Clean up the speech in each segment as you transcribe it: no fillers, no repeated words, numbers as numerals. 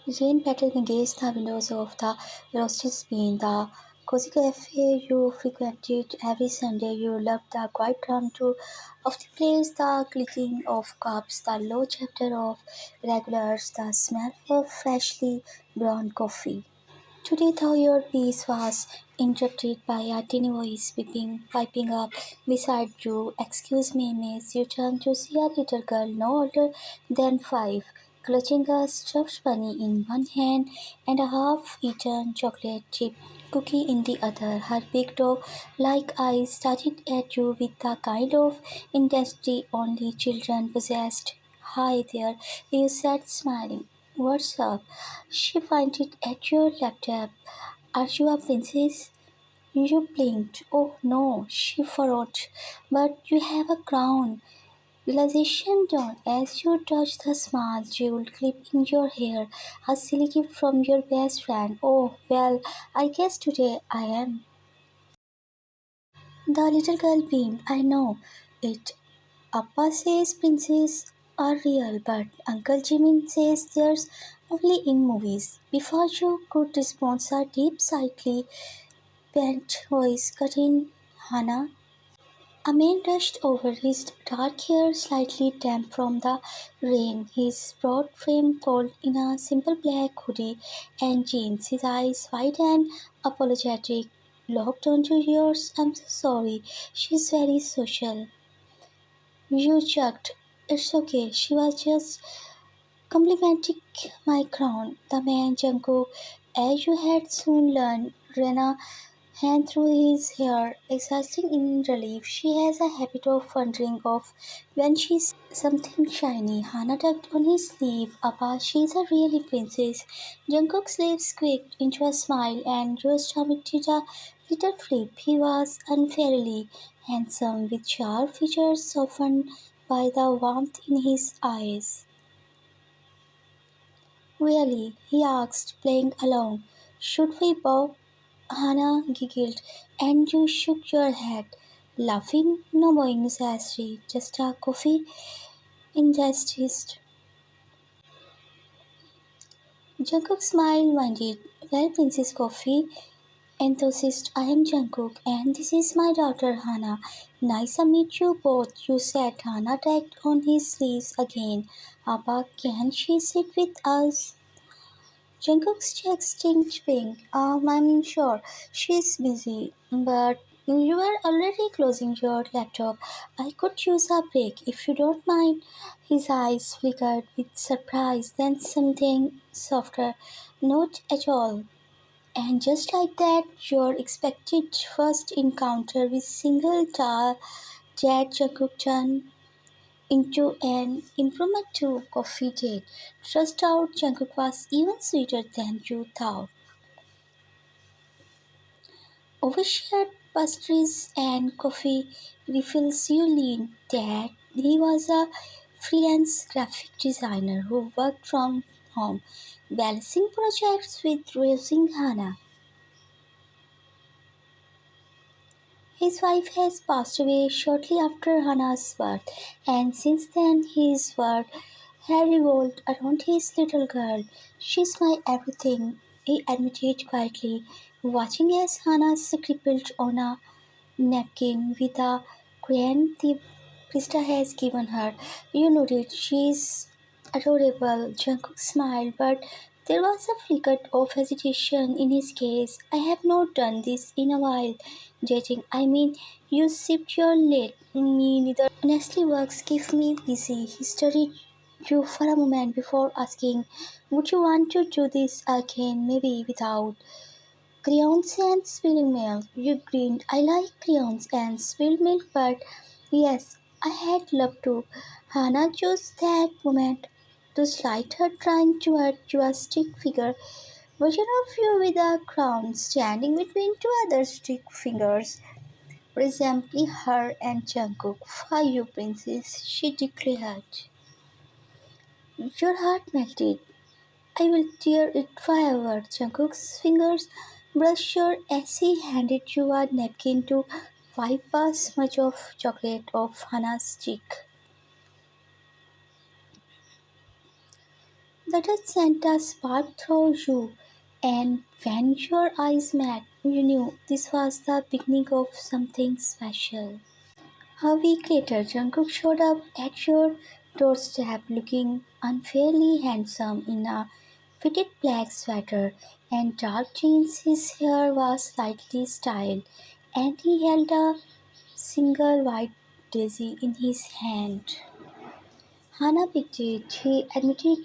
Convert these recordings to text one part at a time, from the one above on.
Rain pattering against the windows of the roasted bean, the cozy cafe you frequented every Sunday. You loved the quiet drum too of the place, the clicking of cups, the low chapter of regulars, the smell of freshly ground coffee. Today, though, your peace was interrupted by a tiny voice piping up beside you. Excuse me, miss. You turn to see a little girl no older than 5, clutching a stuffed bunny in one hand and a half-eaten chocolate chip cookie in the other. Her big dog-like eyes started at you with the kind of intensity only children possessed. Hi there, you said, smiling. What's up? She pointed at your laptop. Are you a princess? You blinked. Oh no, she furrowed. But you have a crown. Realization dawned as you touched the small jeweled clip in your hair, a silly gift from your best friend. Oh, well, I guess today I am. The little girl beamed. I know it. Appa says princess are real, but Uncle Jimmy says there's only in movies. Before you could respond, a deep, slightly bent voice cut in. Hannah. A man rushed over, his dark hair slightly damp from the rain, his broad frame cold in a simple black hoodie and jeans, his eyes wide and apologetic, locked onto yours. I'm so sorry. She's very social. You chucked. It's okay. She was just complimenting my crown. The man Jungkook, as you had soon learned, ran a hand through his hair, exhausting in relief. She has a habit of wandering off when she sees something shiny. Hana tugged on his sleeve. Appa, she's a really princess. Jungkook's lips squeaked into a smile, and your stomach did a little flip. He was unfairly handsome, with sharp features softened by the warmth in his eyes. Really? He asked, playing along. Should we bow? Hannah giggled, and you shook your head, laughing. No bowing necessary, just a coffee injustice. Jungkook smiled, winded. Well, Princess Coffee enthusiast, I am Jungkook, and this is my daughter Hannah. Nice to meet you both, you said. Hannah tagged on his sleeves again. Appa, can she sit with us? Jungkook's checks stinked pink. I'm sure she's busy, but you are already closing your laptop. I could use a break if you don't mind. His eyes flickered with surprise, then something softer. Not at all. And just like that, your expected first encounter with single Jet Jungkook turned into an impromptu coffee date. Trust out, Jungkook was even sweeter than you thought. Overshared pastries and coffee refills you learned that he was a freelance graphic designer who worked from home, balancing projects with raising Hannah. His wife has passed away shortly after Hannah's birth, and since then his world had revolved around his little girl. She's my everything, he admitted quietly, watching as Hannah scribbled on a napkin with a crayon the Krista has given her. You noted she's adorable. Jungkook smiled, but there was a flicker of hesitation in his gaze. I have not done this in a while. Judging, I mean, you sipped your lid. Me neither. Honestly, works keep me busy. He studied you for a moment before asking, would you want to do this again? Maybe without crayons and spilled milk. You grinned. I like crayons and spilled milk, but yes, I had loved to. Hannah chose that moment to slide her trying toward your stick figure version of you with a crown standing between two other stick fingers, presently her and Jungkook. For you, princess, she declared. Your heart melted. I will tear it forever. Jungkook's fingers brushed your as he handed you a napkin to wipe a smudge of chocolate off Hannah's cheek. The touch sent a spark through you, and when your eyes met, you knew this was the beginning of something special. A week later, Jungkook showed up at your doorstep looking unfairly handsome in a fitted black sweater and dark jeans. His hair was slightly styled, and he held a single white daisy in his hand. Hannah picked it. He admitted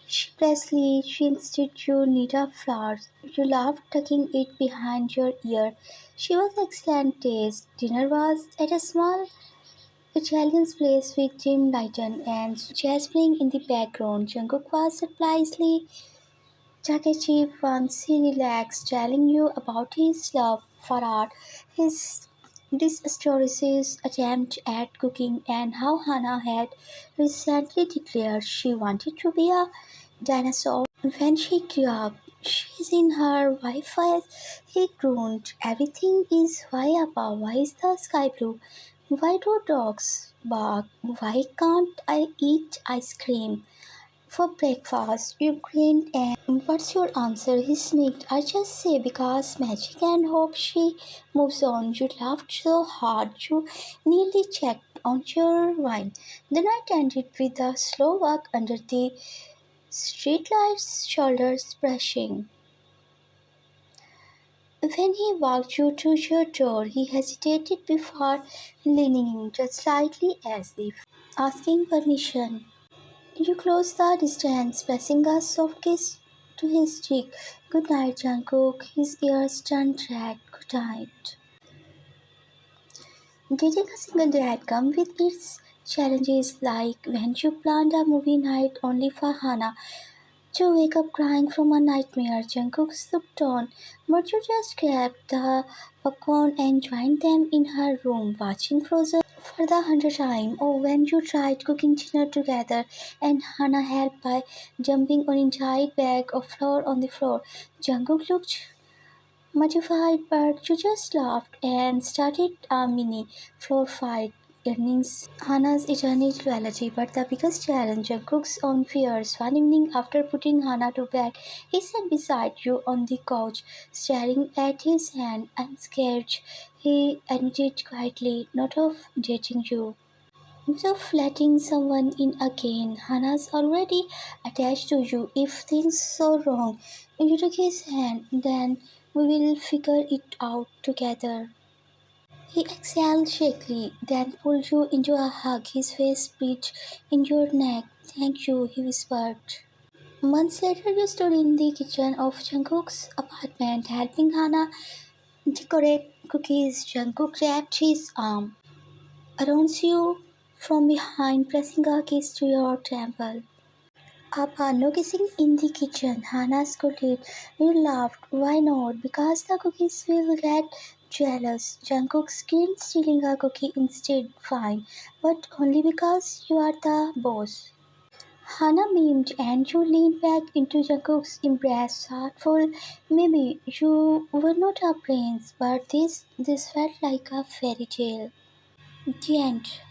sheepishly, since did you need a flower? You laughed, tucking it behind your ear. She was excellent taste. Dinner was at a small Italian place with dim lighting and jazz playing in the background. Jungkook was surprisingly talkative once he relaxed, telling you about his love for art, his disastrous attempt at cooking, and how Hannah had recently declared she wanted to be a dinosaur when she grew up. She's in her Wi-Fi. He groaned. Everything is why above. Why is the sky blue? Why do dogs bark? Why can't I eat ice cream? For breakfast, you grinned and what's your answer? He sneaked. I just say because magic and hope she moves on. You laughed so hard you nearly checked on your wine. The night ended with a slow walk under the streetlights, shoulders brushing. When he walked you to your door, he hesitated before leaning in just slightly as if asking permission. You closed the distance, pressing a soft kiss to his cheek. Good night, Jungkook. His ears turned red. Good night. Getting a single day had come with its challenges, like when you planned a movie night only for Hana to wake up crying from a nightmare. Jungkook looked on, but you just grabbed the popcorn and joined them in her room, watching Frozen for the hundredth time. Oh, when you tried cooking dinner together and Hannah helped by jumping on a giant bag of flour on the floor. Jungkook looked mortified, but you just laughed and started a mini floor fight. Earnings Hannah's eternal duality, but the biggest challenge Jungkook's own fears. One evening, after putting Hannah to bed, he sat beside you on the couch, staring at his hand. I'm scared, he admitted quietly, not of dating you, but of letting someone in again. Hannah's already attached to you. If things go wrong, you took his hand, then we will figure it out together. He exhaled shakily, then pulled you into a hug. His face split in your neck. Thank you, he whispered. Months later, you stood in the kitchen of Jungkook's apartment, helping Hana decorate cookies. Jungkook wrapped his arm around you from behind, pressing a kiss to your temple. Appa, no kissing in the kitchen, Hannah scolded. You laughed. Why not? Because the cookies will get jealous. Jungkook screamed, stealing a cookie instead. Fine, but only because you are the boss. Hannah beamed and you leaned back into Jungkook's embrace, thoughtful. Maybe you were not a prince, but this felt like a fairy tale. The end.